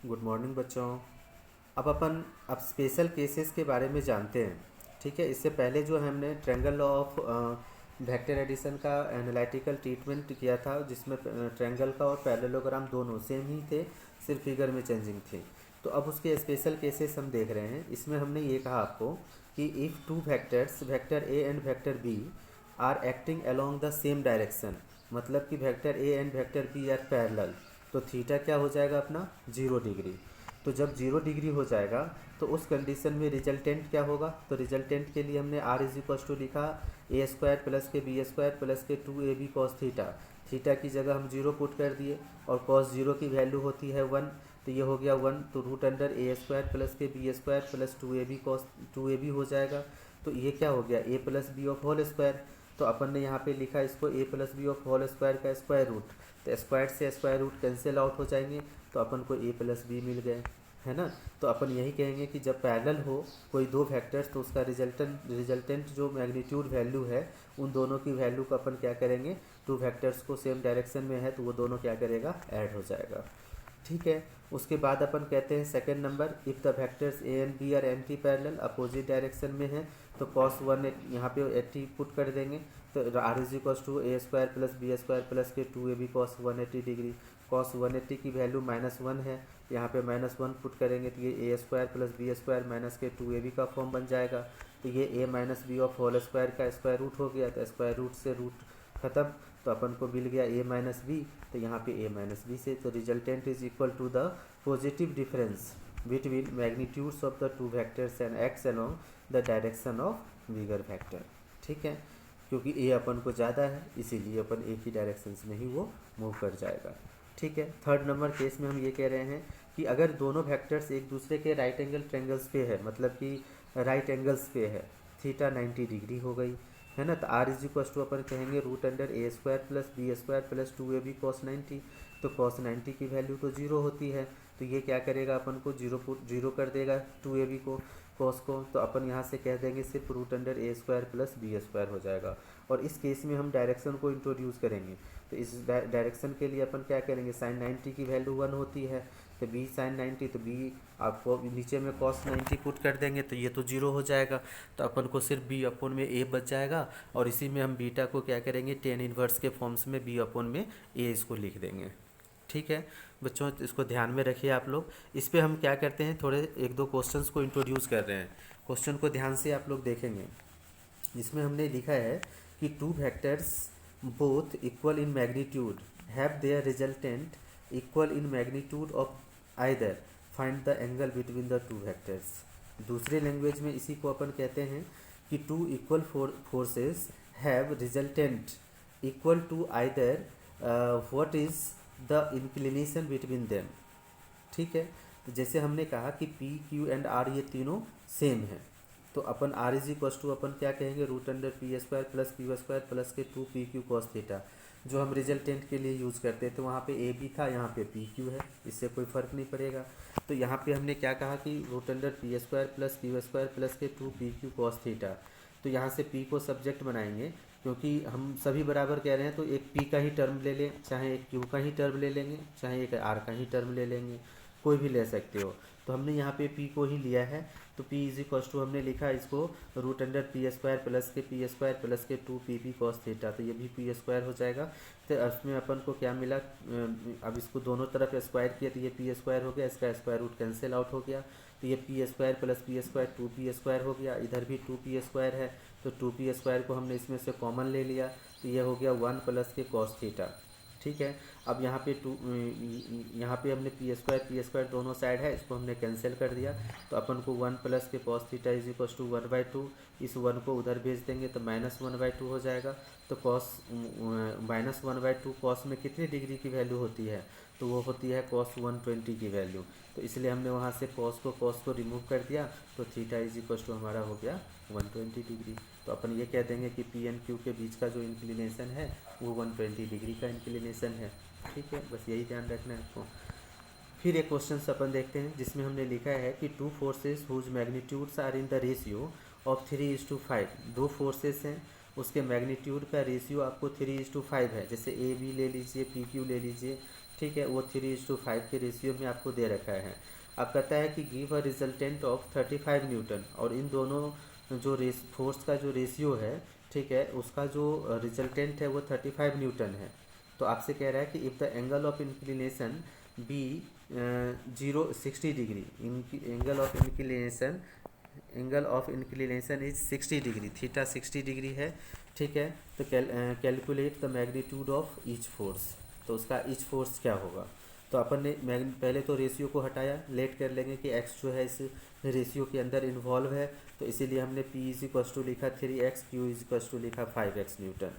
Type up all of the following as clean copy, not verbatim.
Good morning बच्चों। अब special cases के बारे में जानते हैं। ठीक है, इससे पहले जो हमने ट्रायंगल ऑफ वेक्टर एडिशन का एनालिटिकल ट्रीटमेंट किया था, जिसमें ट्रायंगल का और पैरेललोग्राम दोनों सेम ही थे, सिर्फ फिगर में चेंजिंग थी। तो अब उसके स्पेशल केसेस हम देख रहे हैं। इसमें हमने ये कहा आपको कि if two vectors, vector A and vector B, are acting along the same direction, मतलब कि vector A and vector B are parallel, तो थीटा क्या हो जाएगा अपना 0 डिग्री। तो जब 0 डिग्री हो जाएगा तो उस कंडीशन में रिजल्टेंट क्या होगा, तो रिजल्टेंट के लिए हमने आर इज इक्वल टू लिखा ए स्क्वायर प्लस के बी स्क्वायर प्लस के 2ab कॉस थीटा। थीटा की जगह हम 0 पुट कर दिए और कॉस 0 की वैल्यू होती है 1, तो ये हो गया 1, तो root under A square plus के B square plus 2ab cos 2ab हो जाएगा। तो ये क्या हो गया, A plus B of whole square. तो अपन ने यहाँ पे लिखा इसको A plus B of whole square का स्क्वायर रूट, तो स्क्वायर से स्क्वायर रूट कैंसिल आउट हो जाएंगे, तो अपन को ए प्लस बी मिल गए, है ना। तो अपन यही कहेंगे कि जब पैरेलल हो कोई दो वेक्टर्स, तो उसका रिजल्टेंट जो मैग्नीट्यूड वैल्यू है, उन दोनों की वैल्यू को अपन क्या करेंगे, टू वेक्टर्स को सेम डायरेक्शन में है तो वो दोनों क्या करेगा, ऐड हो जाएगा। ठीक है, उसके बाद अपन कहते हैं second number, if the vectors A and B are anti parallel, opposite direction में है, तो कॉस 1 यहाँ पे 80 पुट कर देंगे, तो R is equal to A square plus B square plus के 2ab कॉस 180 डिग्री। कॉस 180 की वैल्यू -1 है, यहाँ पे -1 पुट करेंगे तो ये A square plus B square minus के 2ab का फॉर्म बन जाएगा। तो ये A minus B of whole square का स्क्वायर रूट हो गया, तो स्क्वायर रूट से रूट खत्म, तो अपन को मिल गया ए माइनस बी, तो यहाँ पे ए माइनस बी से, तो resultant is equal to the positive difference between magnitudes of the two vectors and X along the direction of bigger vector. ठीक है, क्योंकि ए अपन को ज़्यादा है इसीलिए अपन एक ही डायरेक्शन में ही वो मूव कर जाएगा। ठीक है, थर्ड नंबर केस में हम ये कह रहे हैं कि अगर दोनों वेक्टर्स एक दूसरे के राइट एंगल ट्रेंगल्स पे है, मतलब कि राइट एंगल्स पे है, थीटा 90 डिग्री हो गई, है ना। तो आर इज इक्वल टू अपन कहेंगे root under A square plus B square plus 2ab cos 90, तो कॉस 90 की वैल्यू तो 0 होती है, तो ये क्या करेगा, अपन को 0 कर देगा 2ab को, कॉस को, तो अपन यहाँ से कह देंगे सिर्फ root under A square plus B square हो जाएगा। और इस केस में हम डायरेक्शन को इंट्रोड्यूस करेंगे, तो इस डायरेक्शन के लिए अपन क्या करेंगे, साइन 90 की वैल्यू 1 होती है, तो बी साइन 90, तो बी आपको नीचे में कॉस 90 पुट कर देंगे तो ये तो 0 हो जाएगा, तो अपन को सिर्फ बी अपोन में ए बच जाएगा। और इसी में हम बीटा को क्या करेंगे, टेन इनवर्स के फॉर्म्स में बी अपोन में ए इसको लिख देंगे। ठीक है बच्चों, इसको ध्यान में रखिए आप लोग। इस पे हम क्या करते हैं, थोड़े एक दो क्वेश्चंस को इंट्रोड्यूस कर रहे हैं। क्वेश्चन को ध्यान से आप लोग देखेंगे। इसमें हमने लिखा है कि two vectors both equal in magnitude have their resultant equal in magnitude of either, find the angle between the two vectors. दूसरे लैंग्वेज में इसी को अपन कहते हैं कि two equal forces have resultant equal to either, what is the inclination between them. ठीक है, तो जैसे हमने कहा कि पी क्यू एंड आर ये तीनों सेम है, तो अपन आर इज इक्वल टू अपन क्या कहेंगे, root under p square plus q square plus के 2pq कॉस थीटा, जो हम रिजल्टेंट के लिए यूज़ करते थे। वहाँ पे ए बी था, यहाँ पे पी क्यू है, इससे कोई फ़र्क नहीं पड़ेगा। तो यहाँ पे हमने क्या कहा कि root under p square plus q square plus के 2pq कॉस थीटा, तो यहाँ से पी को सब्जेक्ट बनाएंगे, क्योंकि हम सभी बराबर कह रहे हैं, तो एक पी का ही टर्म ले लें, चाहे एक क्यू का ही टर्म ले लेंगे, चाहे एक आर का ही टर्म ले लेंगे, कोई भी ले सकते हो। तो हमने यहाँ पे पी को ही लिया है, तो पी इज इक्वल टू हमने लिखा इसको root under p square plus के पी स्क्वायर प्लस के 2pp कॉस थीटा, तो ये भी पी स्क्वायर हो जाएगा। तो इसमें अपन को क्या मिला, अब इसको दोनों तरफ स्क्वायर किया तो ये पी स्क्वायर हो गया, इसका स्क्वायर रूट कैंसिल आउट हो गया, तो ये P square plus P square 2p square हो गया, इधर भी 2p स्क्वायर है, तो 2p स्क्वायर को हमने इसमें से कॉमन ले लिया, तो ये हो गया 1 प्लस के कॉस थीटा। ठीक है, अब यहाँ पे यहाँ पे हमने पी स्क्वायर दोनों साइड है, इसको हमने कैंसिल कर दिया, तो अपन को 1 प्लस के cos theta is equal to 1/2, इस 1 को उधर भेज देंगे तो -1/2 हो जाएगा। तो कॉस -1/2 कॉस में कितनी डिग्री की वैल्यू होती है, तो वो होती है कॉस 120 की वैल्यू, तो इसलिए हमने वहाँ से कॉस को रिमूव कर दिया, तो थीटा इज इक्वल टू हमारा हो गया 120 डिग्री। तो अपन ये कह देंगे कि पी एंड क्यू के बीच का जो इंक्लिनेशन है वो 120 डिग्री का इंक्लिनेशन है। ठीक है, बस यही ध्यान रखना है आपको। फिर एक क्वेश्चन अपन देखते हैं, जिसमें हमने लिखा है कि two forces whose magnitudes are in the ratio of 3:5। दो फोर्सेस हैं, उसके मैग्नीट्यूड का रेशियो आपको 3:5 है। जैसे ए बी ले लीजिए, पी क्यू ले लीजिए, ठीक है, वो 3:5 के रेशियो में आपको दे रखा है। अब कहता है कि give a resultant of 35 Newton, और इन दोनों जो फोर्स का जो रेशियो है, ठीक है, उसका जो रिजल्टेंट है वो 35 न्यूटन है। तो आपसे कह रहा है कि if the angle of inclination be 60 degree, angle of inclination is 60 degree, theta 60 degree है, ठीक है। तो calculate the magnitude of each force, तो उसका ईच फोर्स क्या होगा। तो अपन ने पहले तो रेशियो को हटाया, लेट कर लेंगे कि x जो है इस रेशियो के अंदर इन्वॉल्व है, तो इसीलिए हमने p इज इक्वस टू लिखा 3x, q is equals to लिखा 5x न्यूटन,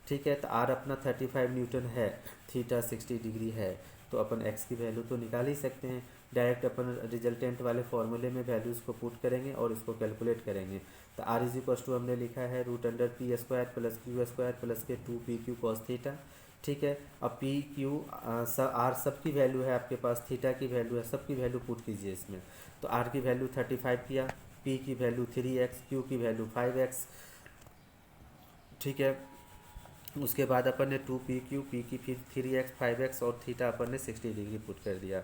ठीक है। तो r अपना 35 न्यूटन है, थीटा 60 डिग्री है, तो अपन x की वैल्यू तो निकाल ही सकते हैं। डायरेक्ट अपन रिजल्टेंट वाले फॉर्मूले में वैल्यूज़ को पुट करेंगे और इसको कैलकुलेट करेंगे। तो r इज इक्वस टू हमने लिखा है √p² प्लस q² प्लस के 2pq cos थीटा, ठीक है। अब पी क्यू आर सब की वैल्यू है आपके पास, थीटा की वैल्यू है, सब की वैल्यू पुट कीजिए इसमें। तो आर की वैल्यू 35 किया, पी की वैल्यू 3x, क्यू की वैल्यू 5x, ठीक है। उसके बाद अपन ने 2pq, पी की फिर 3x, 5x और थीटा अपन ने 60 डिग्री पुट कर दिया।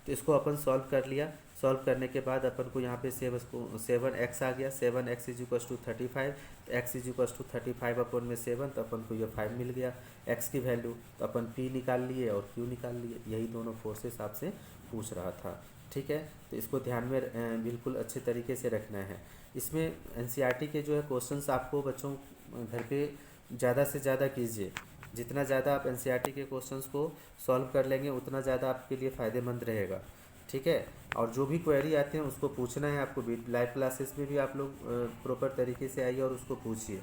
तो इसको अपन सॉल्व कर लिया। सॉल्व करने के बाद अपन को यहाँ पे 7x आ गया, 7x इज इक्वस टू 35, तो x इज इक्वस टू 35 अपन में 7, तो अपन को ये 5 मिल गया x की वैल्यू। तो अपन p निकाल लिए और q निकाल लिए, यही दोनों फोर्सेस आपसे पूछ रहा था, ठीक है। तो इसको ध्यान में बिल्कुल अच्छे तरीके से रखना है। इसमें एनसीईआरटी के जो है क्वेश्चंस आपको बच्चों घर पे ज़्यादा से ज़्यादा कीजिए। जितना ज़्यादा आप एनसीईआरटी के क्वेश्चंस को सॉल्व कर लेंगे उतना ज़्यादा आपके लिए फ़ायदेमंद रहेगा, ठीक है। और जो भी क्वेरी आते हैं उसको पूछना है आपको, भी लाइव क्लासेस में भी आप लोग प्रॉपर तरीके से आइए और उसको पूछिए,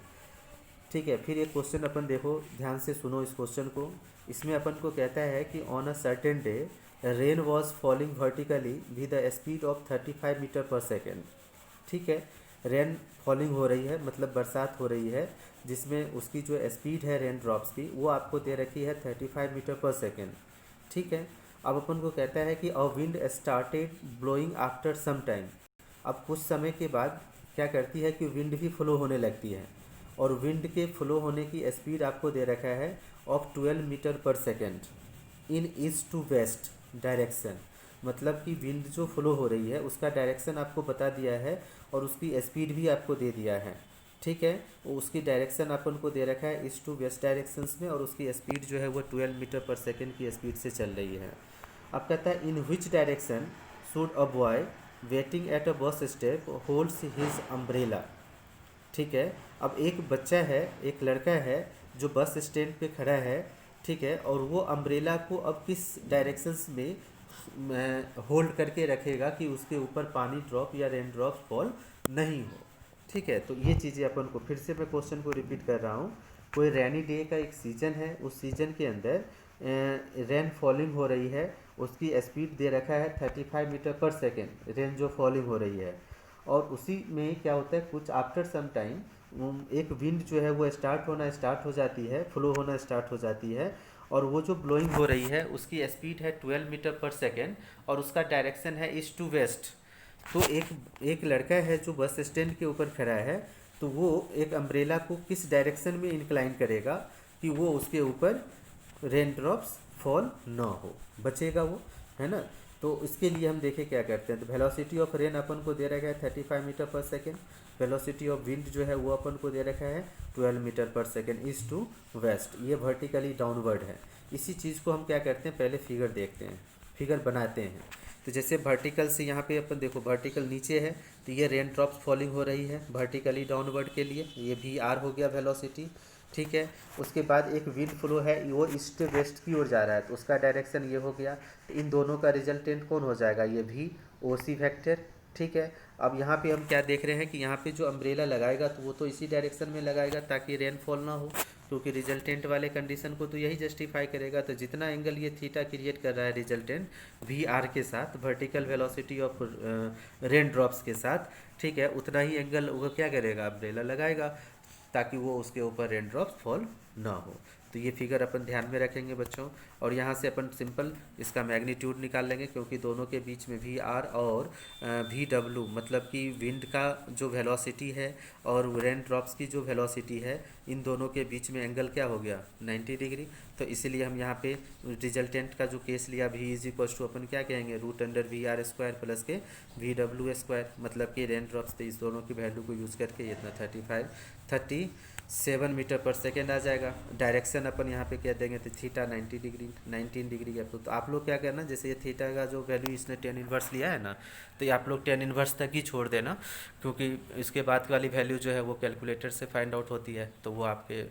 ठीक है। फिर एक क्वेश्चन अपन देखो, ध्यान से सुनो इस क्वेश्चन को। इसमें अपन को कहता है कि on a certain day rain was falling vertically with the speed of 35 metre per second, ठीक है। रेन फॉलिंग हो रही है, मतलब बरसात हो रही है, जिसमें उसकी जो स्पीड है रेन ड्रॉप्स की वो आपको दे रखी है 35 मीटर पर सेकेंड, ठीक है। अब अपन को कहता है कि a wind started blowing after some time. अब कुछ समय के बाद क्या करती है कि विंड भी फ्लो होने लगती है, और विंड के फ्लो होने की स्पीड आपको दे रखा है of 12 metre per second in east to west direction. मतलब कि विंड जो फ्लो हो रही है उसका डायरेक्शन आपको बता दिया है और उसकी स्पीड भी आपको दे दिया है, ठीक है। उसकी डायरेक्शन अपन को दे रखा है ईस्ट टू वेस्ट डायरेक्शंस में, और उसकी स्पीड जो है वो 12 मीटर पर सेकेंड की स्पीड से चल रही है। अब कहता है in which direction should a boy waiting at a bus step holds his umbrella, ठीक है। अब एक बच्चा है, एक लड़का है जो बस स्टैंड पे खड़ा है, ठीक है, और वो अम्ब्रेला को अब किस डायरेक्शंस में होल्ड करके रखेगा कि उसके ऊपर पानी ड्रॉप या रेन ड्रॉप फॉल नहीं हो, ठीक है। तो ये चीज़ें अपन को, फिर से मैं क्वेश्चन को रिपीट कर रहा हूँ। कोई रेनी डे का एक सीजन है, उस सीजन के अंदर रेन फॉलिंग हो रही है, उसकी स्पीड दे रखा है 35 मीटर पर सेकेंड, रेन जो फॉलिंग हो रही है। और उसी में क्या होता है, कुछ आफ्टर सम टाइम एक विंड जो है वो स्टार्ट हो जाती है, फ्लो होना स्टार्ट हो जाती है, और वो जो ब्लोइंग हो रही है उसकी स्पीड है 12 मीटर पर सेकेंड, और उसका डायरेक्शन है ईस्ट टू वेस्ट। तो एक लड़का है जो बस स्टैंड के ऊपर खड़ा है, तो वो एक अम्ब्रेला को किस डायरेक्शन में इंक्लाइन करेगा कि वो उसके ऊपर रेन ड्रॉप्स फॉल ना हो, बचेगा वो, है ना। तो इसके लिए हम देखें क्या करते हैं। तो वेलोसिटी ऑफ रेन अपन को दे रखा है 35 metre per second, velocity of wind जो है वो अपन को दे रखा है 12 metre per second east to waste, ये वर्टिकली डाउनवर्ड है। इसी चीज़ को हम क्या करते हैं, पहले फिगर देखते हैं, फिगर बनाते हैं। तो जैसे वर्टिकल से यहाँ पे अपन देखो, वर्टिकल नीचे है तो ये रेन ड्रॉप्स फॉलिंग हो रही है वर्टिकली डाउनवर्ड के लिए, ये भी आर हो गया वेलोसिटी, ठीक है। उसके बाद एक विंड फ्लो है, वो ईस्ट वेस्ट की ओर जा रहा है, तो उसका डायरेक्शन ये हो गया। तो इन दोनों का रिजल्टेंट कौन हो जाएगा, ये भी ओ सी वैक्टर, ठीक है। अब यहाँ पे हम क्या देख रहे हैं कि यहाँ पे जो अम्ब्रेला लगाएगा तो वो तो इसी डायरेक्शन में लगाएगा ताकि रेनफॉल ना हो, क्योंकि रिजल्टेंट वाले कंडीशन को तो यही जस्टिफाई करेगा। तो जितना एंगल ये थीटा क्रिएट कर रहा है रिजल्टेंट वी आर के साथ, vertical velocity of rain drops के साथ, ठीक है, उतना ही एंगल वो क्या करेगा, अम्ब्रेला लगाएगा ताकि वो उसके ऊपर रेन ड्रॉप्स फॉल ना हो। तो ये फिगर अपन ध्यान में रखेंगे बच्चों। और यहाँ से अपन सिंपल इसका मैग्नीट्यूड निकाल लेंगे, क्योंकि दोनों के बीच में वी आर और वी डब्ल्यू मतलब कि विंड का जो वेलोसिटी है और रेन ड्रॉप्स की जो वेलोसिटी है, इन दोनों के बीच में एंगल क्या हो गया 90 डिग्री। तो इसीलिए हम यहाँ पे रिजल्टेंट का जो केस लिया वी इज इक्वल टू अपन क्या कहेंगे root under v r square plus के वी डब्ल्यू स्क्वायर, मतलब कि रेन ड्रॉप्स थे, इस दोनों की वैल्यू को यूज़ करके इतना 37 मीटर पर सेकेंड आ जाएगा। डायरेक्शन अपन यहाँ पे कह देंगे तो थीटा 90 डिग्री 19 डिग्री का। तो आप लोग क्या करना, जैसे ये थीटा का जो वैल्यू इसने टेन इन्वर्स लिया है ना, तो ये आप लोग टेन इन्वर्स तक ही छोड़ देना, क्योंकि इसके बाद वाली वैल्यू जो है वो कैलकुलेटर से फाइंड आउट होती है, तो वो आपके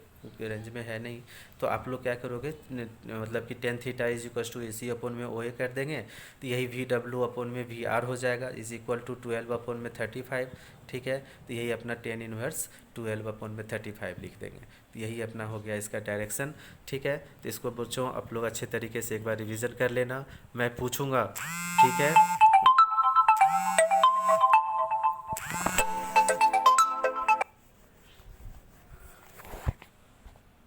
रेंज में है नहीं। तो आप लोग क्या करोगे, मतलब कि tan theta is equal to A C upon में ओ ए कर देंगे, तो यही वी डब्ल्यू अपोन में वी आर हो जाएगा इज इक्वल टू 12 अपोन में 35। ठीक है, तो यही अपना टेन इनवर्स 12 अपॉन में 35 लिख देंगे। तो यही अपना हो गया इसका डायरेक्शन। ठीक है, तो इसको बच्चों आप लोग अच्छे तरीके से एक बार रिवीजन कर लेना, मैं पूछूंगा। ठीक है।